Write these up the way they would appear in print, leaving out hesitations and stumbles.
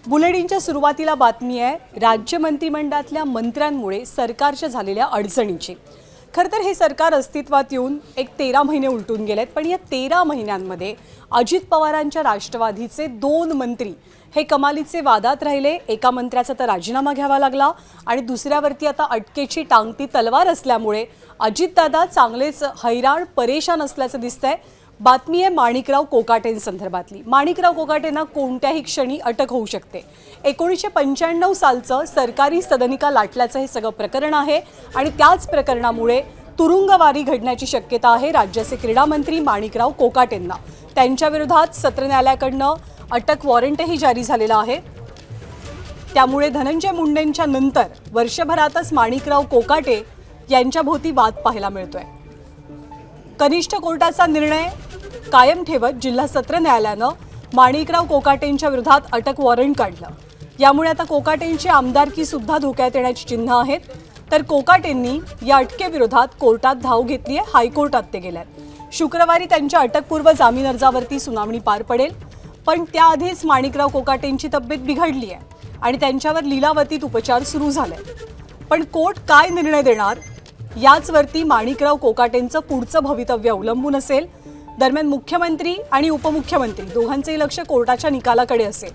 बुलेटिनच्या सुरुवातीला बातमी आहे राज्य मंत्रिमंडळातल्या मंत्र्यांमुळे सरकारच्या झालेल्या अडचणींची। खरं तर हे सरकार अस्तित्वात येऊन एक 13 महिने उलटून गेलेत, पण या 13 महिन्यांमध्ये अजित पवारांच्या राष्ट्रवादीचे 2 मंत्री हे कमालीचे वादात राहिले। एका मंत्र्याचा तर राजीनामा घ्यावा लागला आणि दुसऱ्यावरती आता अटकेची टांगती तलवार असल्यामुळे अजितदादा चांगलेच हैराण परेशान असल्याचं दिसतंय। बातमी आहे माणिकराव कोकाटेंसंदर्भातली। माणिकराव कोकाटेंना कोणत्याही क्षणी अटक होऊ शकते। 1995 सालचं सरकारी सदनिका लाटल्याचं हे सगळं प्रकरण आहे आणि त्याच प्रकरणामुळे तुरुंगवारी घडण्याची शक्यता आहे। राज्याचे क्रीडा मंत्री माणिकराव कोकाटेंना त्यांच्या विरोधात सत्र न्यायालयाकडून अटक वॉरंटही जारी झालेला आहे। त्यामुळे धनंजय मुंडेंच्या नंतर वर्षभरातच माणिकराव कोकाटे यांच्या भोवती वाद पाहायला मिळतोय। कनिष्ठ कोर्टाचा निर्णय कायम ठेवत जिल्हा सत्र न्यायालयानं माणिकराव कोकाटेंच्या विरोधात अटक वॉरंट काढलं। यामुळे आता कोकाटेंची आमदारकी सुद्धा धोक्यात येण्याची चिन्ह आहेत। तर कोकाटेंनी या अटकेविरोधात कोर्टात धाव घेतली आहे। हायकोर्टात ते गेल्यात। शुक्रवारी त्यांच्या अटकपूर्व जामीन अर्जावरती सुनावणी पार पडेल, पण त्याआधीच माणिकराव कोकाटेंची तब्येत बिघडली आहे आणि त्यांच्यावर लीलावतीत उपचार सुरू झाले। पण कोर्ट काय निर्णय देणार याचवरती माणिकराव कोकाटेंचं पुढचं भवितव्य अवलंबून असेल। दरम्यान मुख्यमंत्री आणि उपमुख्यमंत्री दोघांचेही लक्ष कोर्टाच्या निकालाकडे असेल,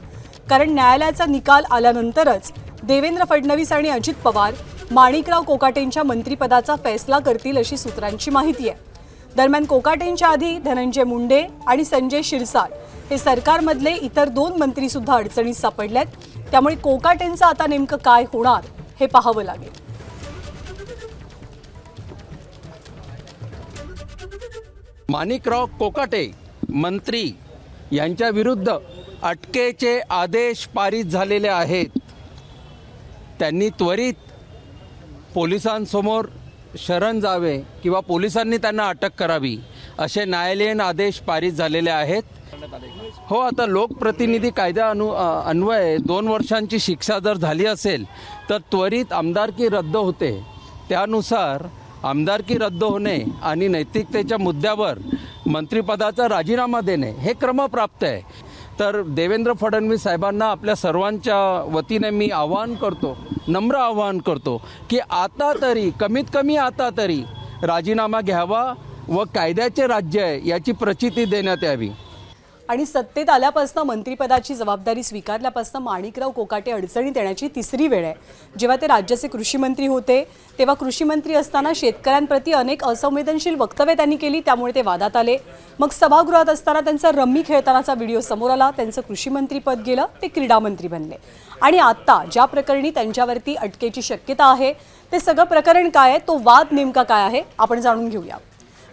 कारण न्यायालयाचा निकाल आल्यानंतरच देवेंद्र फडणवीस आणि अजित पवार माणिकराव कोकाटेंच्या मंत्रिपदाचा फैसला करतील अशी सूत्रांची माहिती आहे। दरम्यान कोकाटेंच्या आधी धनंजय मुंडे आणि संजय शिरसाट हे सरकारमधले इतर 2 मंत्री सुद्धा अडचणीत सापडलेत। त्यामुळे कोकाटेंचं आता नेमकं काय होणार हे पाहावं लागेल। माणिकराव कोकाटे मंत्री यांच्या विरुद्ध अटकेचे आदेश पारित झालेले आहेत। त्यांनी त्वरित पोलिसांसमोर शरण जावे किंवा पोलिसांनी त्यांना अटक करावी असे न्यायालयीन आदेश पारित झालेले आहेत। हो, आता लोकप्रतिनिधी कायद्या अन्वये 2 वर्षांची शिक्षा जर झाली असेल तर त्वरित आमदारकी रद्द होते। त्यानुसार आमदारकी रद्द होणे आणि नैतिकतेच्या मुद्द्यावर मंत्रिपदाचा राजीनामा देणे हे क्रमप्राप्त आहे। तर देवेंद्र फडणवीस साहेबांना आपल्या सर्वांच्या वतीने मी नम्र आवाहन करतो की आता तरी कमीत कमी आता तरी राजीनामा घ्यावा व कायद्याचे राज्य आहे याची प्रचिती देण्यात यावी। आणि सत्तेत आल्यापासून मंत्रिपदाची जबाबदारी स्वीकारल्यापासून माणिकराव कोकाटे अडचणीत येण्याची तिसरी वेळ आहे। जेव्हा ते राज्याचे कृषी मंत्री होते तेव्हा कृषी मंत्री असताना शेतकऱ्यांप्रती अनेक असंवेदनशील वक्तव्ये त्यांनी केली, त्यामुळे ते वादात आले। मग सभागृहात असताना त्यांचा रम्मी खेळतानाचा व्हिडिओ समोर आला, त्यांचं कृषी मंत्री पद गेलं, ते क्रीडा मंत्री बनले। आणि आता ज्या प्रकरणी त्यांच्यावरती अटकेची शक्यता आहे ते सगळं प्रकरण काय आहे, तो वाद नेमका काय आहे आपण जाणून घेऊया।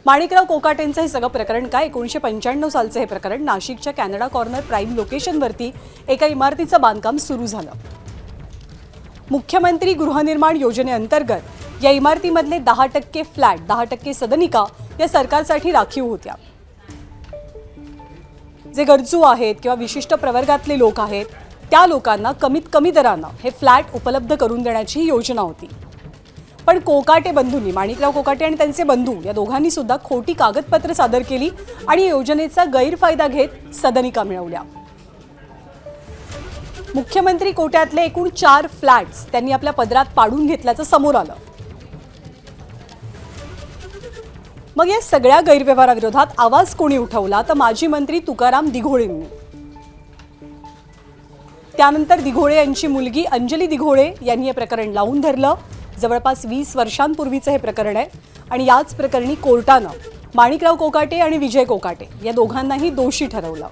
माणिकराव कोकाटेंचं हे सगळं प्रकरण काय? 1995 सालचं हे प्रकरण। नाशिकच्या कॅनडा कॉर्नर प्राईम लोकेशनवरती एका इमारतीचं बांधकाम सुरू झालं। मुख्यमंत्री गृहनिर्माण योजनेअंतर्गत या इमारतीमधले 10% फ्लॅट 10% सदनिका या सरकारसाठी राखीव होत्या। जे गरजू आहेत किंवा विशिष्ट प्रवर्गातले लोक आहेत त्या लोकांना कमीत कमी दरानं हे फ्लॅट उपलब्ध करून देण्याची योजना होती। पण कोकाटे बंधूंनी, माणिकराव कोकाटे आणि त्यांचे बंधू या दोघांनी सुद्धा खोटी कागदपत्र सादर केली आणि योजनेचा गैरफायदा घेत सदनिका मिळवल्या। मुख्यमंत्री कोट्यातले एकूण 4 फ्लॅट्स त्यांनी आपल्या पदरात पाडून घेतल्याचं समोर आलं। मग या सगळ्या गैरव्यवहाराविरोधात आवाज कोणी उठवला तर माजी मंत्री तुकाराम दिघोळेंनी। त्यानंतर दिघोळे यांची मुलगी अंजली दिघोळे यांनी हे प्रकरण लावून धरलं। जवळपास 20 वर्षांपूर्वीचं हे प्रकरण आहे आणि याच प्रकरणी कोर्टानं माणिकराव कोकाटे आणि विजय कोकाटे या दोघांनाही दोषी ठरवलं।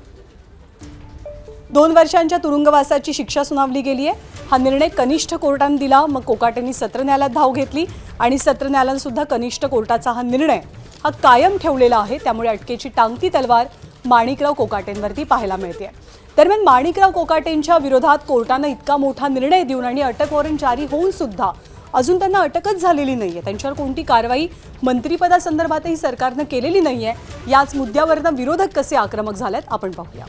2 वर्षांच्या तुरुंगवासाची शिक्षा सुनावली गेली आहे। हा निर्णय कनिष्ठ कोर्टाने दिला। मग कोकाटेंनी सत्र न्यायालयात धाव घेतली आणि सत्र न्यायालयाने सुद्धा कनिष्ठ कोर्टाचा हा निर्णय कायम ठेवलेला आहे। त्यामुळे अटकेची टांगती तलवार माणिकराव कोकाटेंवरती पाहायला मिळते। दरम्यान माणिकराव कोकाटेंच्या विरोधात कोर्टानं इतका मोठा निर्णय देऊन आणि अटक वॉरंट जारी होऊन सुद्धा अजून त्यांना अटकच झालेली नाहीये। त्यांच्यावर कोणती कारवाई मंत्रिपदासंदर्भातही सरकारनं केलेली नाहीये। याच मुद्द्यावरनं विरोधक कसे आक्रमक झालेत आपण पाहूया।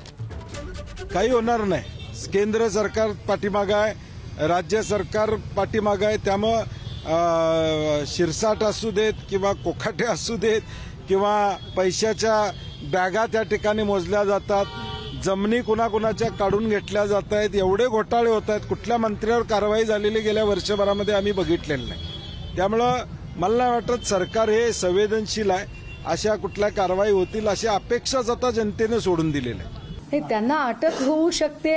काही होणार नाही। केंद्र सरकार पाठीमागं आहे, राज्य सरकार पाठीमागं आहे। त्यामुळं शिरसाट असू देत किंवा कोकाटे असू देत किंवा पैशाच्या बॅगा त्या ठिकाणी मोजल्या जातात, जमिनी कुणाकुणाच्या काढून घेतल्या जात आहेत, एवढे घोटाळे होत आहेत, कुठल्या मंत्र्यावर कारवाई झालेली गेल्या वर्षभरामध्ये आम्ही बघितलेलं नाही. त्यामुळं मला नाही वाटत सरकार हे संवेदनशील आहे, अशा कुठल्या कारवाई होतील अशी अपेक्षाच आता जनतेने सोडून दिलेल्या आहे. हे त्यांना अटक होऊ शकते.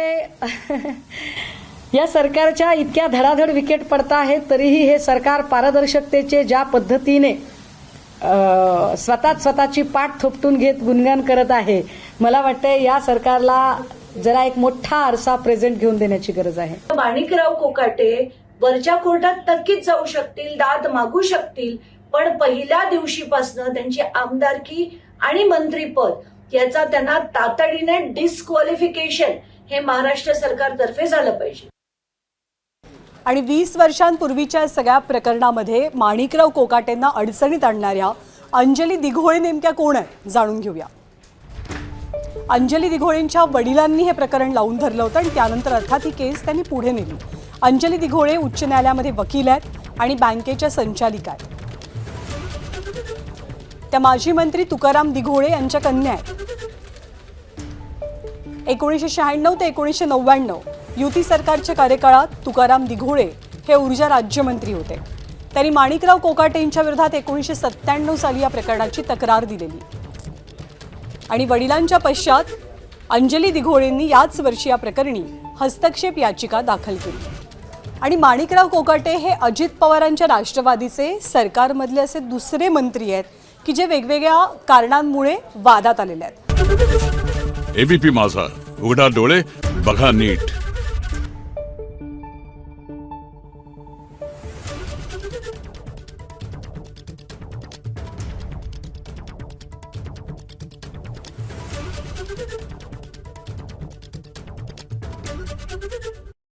या सरकारच्या इतक्या धडाधड विकेट पडत आहेत तरीही हे सरकार पारदर्शकतेचे ज्या पद्धतीने स्वतःची पाठ थोपटून घेत गुणगान करत आहे, मला वाटतं या सरकारला जरा एक मोठा आरसा प्रेझेंट घेऊन देण्याची गरज आहे. माणिकराव कोकाटे वरच्या कोर्टात नक्कीच जाऊ शकतील, दाद मागू शकतील, पण पहिल्या दिवशीपासून त्यांची आमदारकी आणि मंत्रीपद याचा त्यांना तातडीने डिस्क्वालिफिकेशन हे महाराष्ट्र सरकारतर्फे झालं पाहिजे. आणि 20 वर्षांपूर्वीच्या सगळ्या प्रकरणामध्ये माणिकराव कोकाटेंना अडचणीत आणणाऱ्या अंजली दिघोळे नेमक्या कोण आहेत जाणून घेऊया. अंजली दिघोळेंच्या वडिलांनी हे प्रकरण लावून धरलं होतं आणि त्यानंतर अर्थात ही केस त्यांनी पुढे नेली. अंजली दिघोळे उच्च न्यायालयामध्ये वकील आहेत आणि बँकेच्या संचालिका आहेत. त्या माजी मंत्री तुकाराम दिघोळे यांच्या कन्या आहेत. 1996 ते 1999 युती सरकारच्या कार्यकाळात तुकाराम दिघोळे हे ऊर्जा राज्यमंत्री होते. त्यांनी माणिकराव कोकाटेंच्या विरोधात 1997 साली या प्रकरणाची तक्रार दिलेली आणि वडिलांच्या पश्चात अंजली दिघोळेंनी याच वर्षी या प्रकरणी हस्तक्षेप याचिका दाखल केली. आणि माणिकराव कोकाटे हे अजित पवारांच्या राष्ट्रवादीचे सरकारमधले असे दुसरे मंत्री आहेत की जे वेगवेगळ्या कारणांमुळे वादात आलेले आहेत. एबीपी माझा, उघडा डोळे बघा नीट.